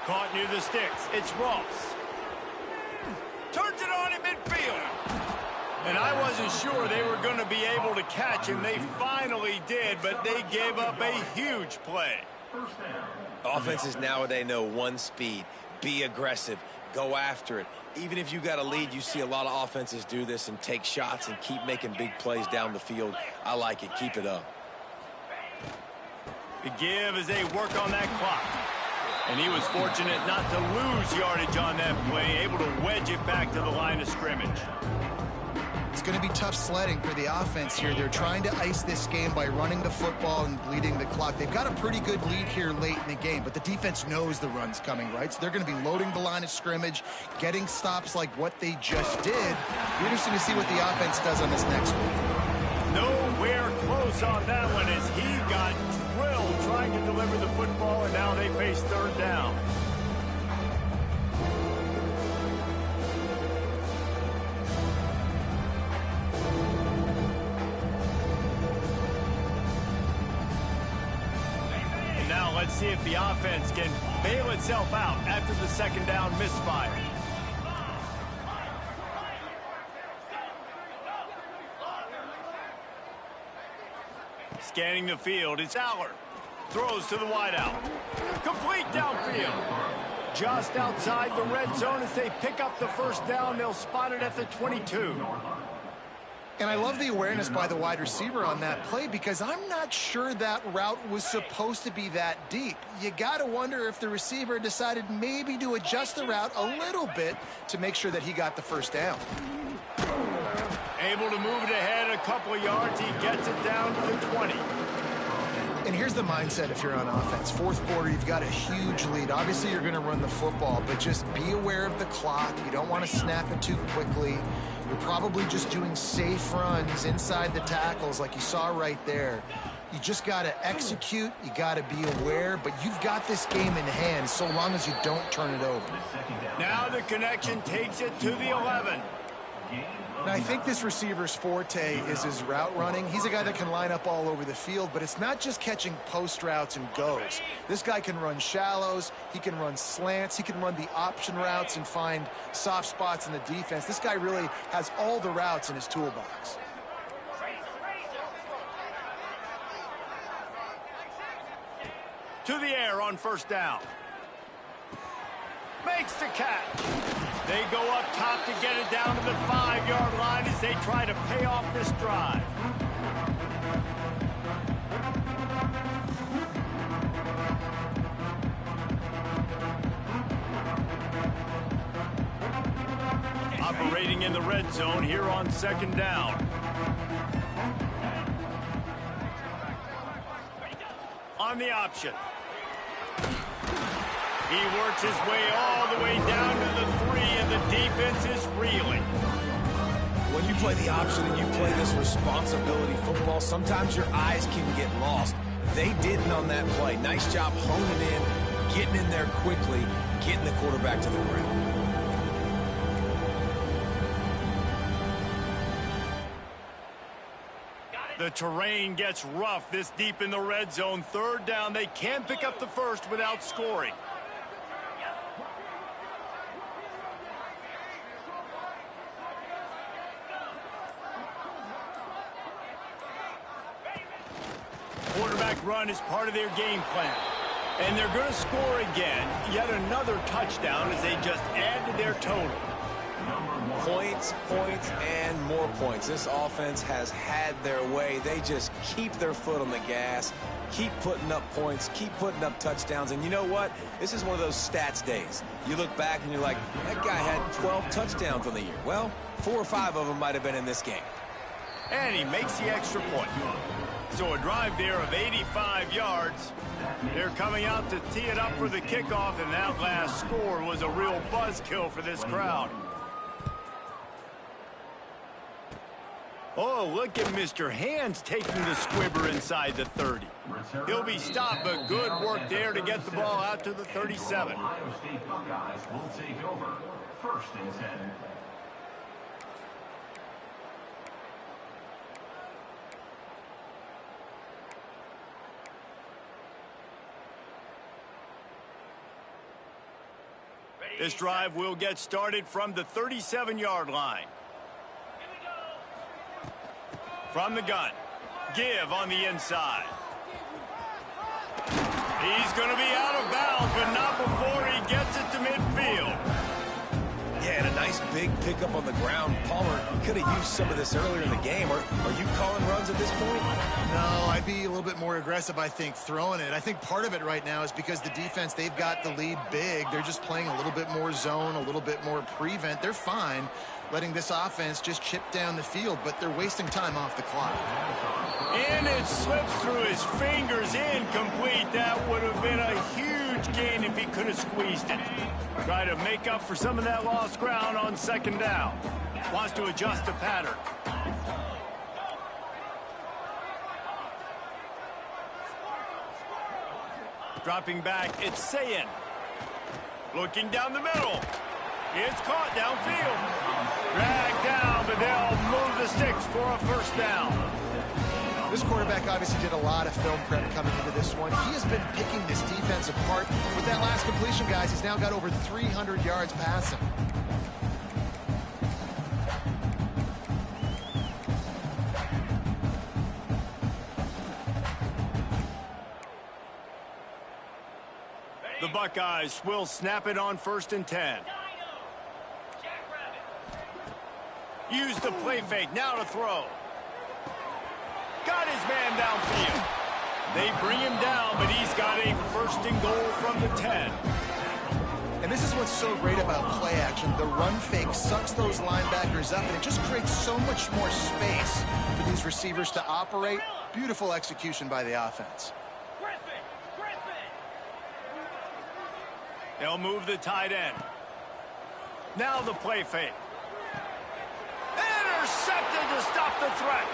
Caught near the sticks. It's Ross. Turns it on in midfield. And I wasn't sure they were going to be able to catch him. They finally did, but they gave up a huge play. Offenses nowadays know one speed. Be aggressive. Go after it. Even if you got a lead, you see a lot of offenses do this and take shots and keep making big plays down the field. I like it. Keep it up. The give as they work on that clock. And he was fortunate not to lose yardage on that play, able to wedge it back to the line of scrimmage. It's going to be tough sledding for the offense here. They're trying to ice this game by running the football and bleeding the clock. They've got a pretty good lead here late in the game, but the defense knows the run's coming, right? So they're going to be loading the line of scrimmage, getting stops like what they just did. Be interesting to see what the offense does on this next one. Nowhere close on that one as he got drilled trying to deliver deliver the football, and now they face third down. And now let's see if the offense can bail itself out after the second down misfire. Scanning the field, it's Aller. Throws to the wideout. Complete downfield. Just outside the red zone as they pick up the first down. They'll spot it at the 22. And I love the awareness by the wide receiver on that play because I'm not sure that route was supposed to be that deep. You got to wonder if the receiver decided maybe to adjust the route a little bit to make sure that he got the first down. Able to move it ahead a couple of yards. He gets it down to the 20. And here's the mindset if you're on offense. Fourth quarter, you've got a huge lead. Obviously, you're going to run the football, but just be aware of the clock. You don't want to snap it too quickly. You're probably just doing safe runs inside the tackles like you saw right there. You just got to execute. You got to be aware, but you've got this game in hand so long as you don't turn it over. Now the connection takes it to the 11. And I think this receiver's forte is his route running. He's a guy that can line up all over the field, but it's not just catching post routes and goes. This guy can run shallows, he can run slants, he can run the option routes and find soft spots in the defense. This guy really has all the routes in his toolbox. To the air on first down. Makes the catch. They go up top to get it down to the 5-yard line as they try to pay off this drive. Operating in the red zone here on second down. On the option. He works his way all the way down to the 3, and the defense is reeling. When you play the option and you play this responsibility football, sometimes your eyes can get lost. They didn't on that play. Nice job honing in, getting in there quickly, getting the quarterback to the ground. The terrain gets rough this deep in the red zone. Third down, they can't pick up the first without scoring. Quarterback run is part of their game plan. And they're going to score again. Yet another touchdown as they just add to their total. Points, points, and more points. This offense has had their way. They just keep their foot on the gas, keep putting up points, keep putting up touchdowns. And you know what? This is one of those stats days. You look back and you're like, that guy had 12 touchdowns on the year. Well, 4 or 5 of them might have been in this game. And he makes the extra point. So a drive there of 85 yards. They're coming out to tee it up for the kickoff, and that last score was a real buzzkill for this crowd. Oh, look at Mr. Hands taking the squibber inside the 30. He'll be stopped, but good work there to get the ball out to the 37. Ohio State Buckeyes will take over. First and 10. This drive will get started from the 37-yard line. From the gun, Give on the inside. He's going to be out of bounds, but not before he gets it to midfield. Yeah, and a nice big pickup on the ground. Palmer could have used some of this earlier in the game. Are you calling runs at this point? No, I'd be a little bit more aggressive, I think, throwing it. I think part of it right now is because the defense, they've got the lead big. They're just playing a little bit more zone, a little bit more prevent. They're fine letting this offense just chip down the field, but they're wasting time off the clock. And it slips through his fingers, incomplete. That would have been a huge gain if he could have squeezed it. Try to make up for some of that lost ground on second down. Wants to adjust the pattern. Dropping back, it's Sayin. Looking down the middle. It's caught downfield. Dragged down, but they'll move the sticks for a first down. This quarterback obviously did a lot of film prep coming into this one. He has been picking this defense apart. With that last completion, guys, he's now got over 300 yards passing. The Buckeyes will snap it on 1st and 10. Use the play fake, now to throw. Got his man downfield. They bring him down, but he's got a 1st and goal from the 10. And this is what's so great about play action. The run fake sucks those linebackers up, and it just creates so much more space for these receivers to operate. Beautiful execution by the offense. They'll move the tight end. Now the play fake. Intercepted to stop the threat.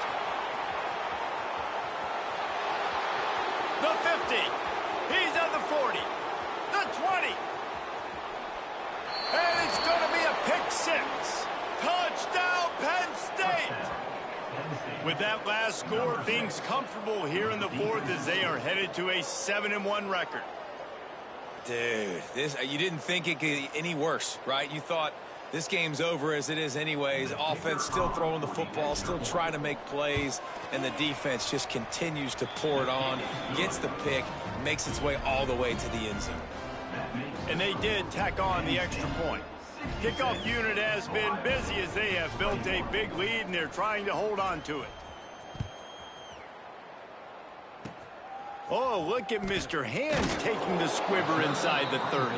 The 50. He's at the 40. The 20. And it's going to be a pick 6. Touchdown, Penn State. With that last score, things comfortable here in the 4th as they are headed to a 7-1 record. Dude, you didn't think it could get any worse, right? You thought this game's over as it is anyways. Offense still throwing the football, still trying to make plays, and the defense just continues to pour it on, gets the pick, makes its way all the way to the end zone. And they did tack on the extra point. Kickoff unit has been busy as they have built a big lead, and they're trying to hold on to it. Oh, look at Mr. Hands taking the squibber inside the 30.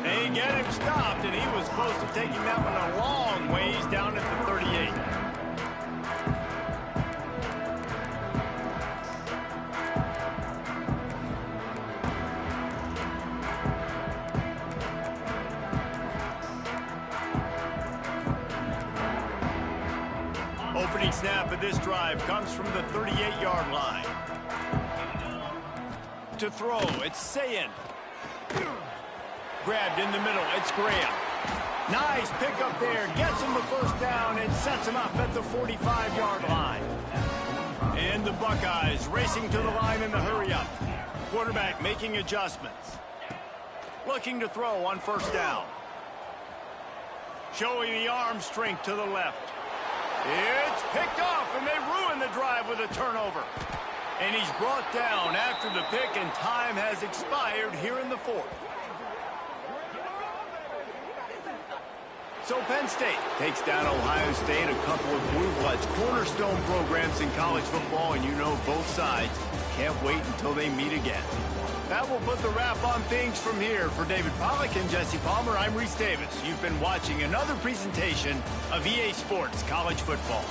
They get him stopped, and he was close to taking that one a long ways down at the 38. Opening snap of this drive comes from the 38-yard line. To throw, it's Sayin. Grabbed in the middle, it's Graham. Nice pickup there, gets him the first down and sets him up at the 45-yard line. And the Buckeyes racing to the line in the hurry-up. Quarterback making adjustments. Looking to throw on 1st down. Showing the arm strength to the left. It's picked off, and they ruin the drive with a turnover. And he's brought down after the pick, and time has expired here in the 4th. So Penn State takes down Ohio State, a couple of blue bloods, cornerstone programs in college football, and you know both sides can't wait until they meet again. That will put the wrap on things from here. For David Pollack and Jesse Palmer, I'm Reese Davis. You've been watching another presentation of EA Sports College Football.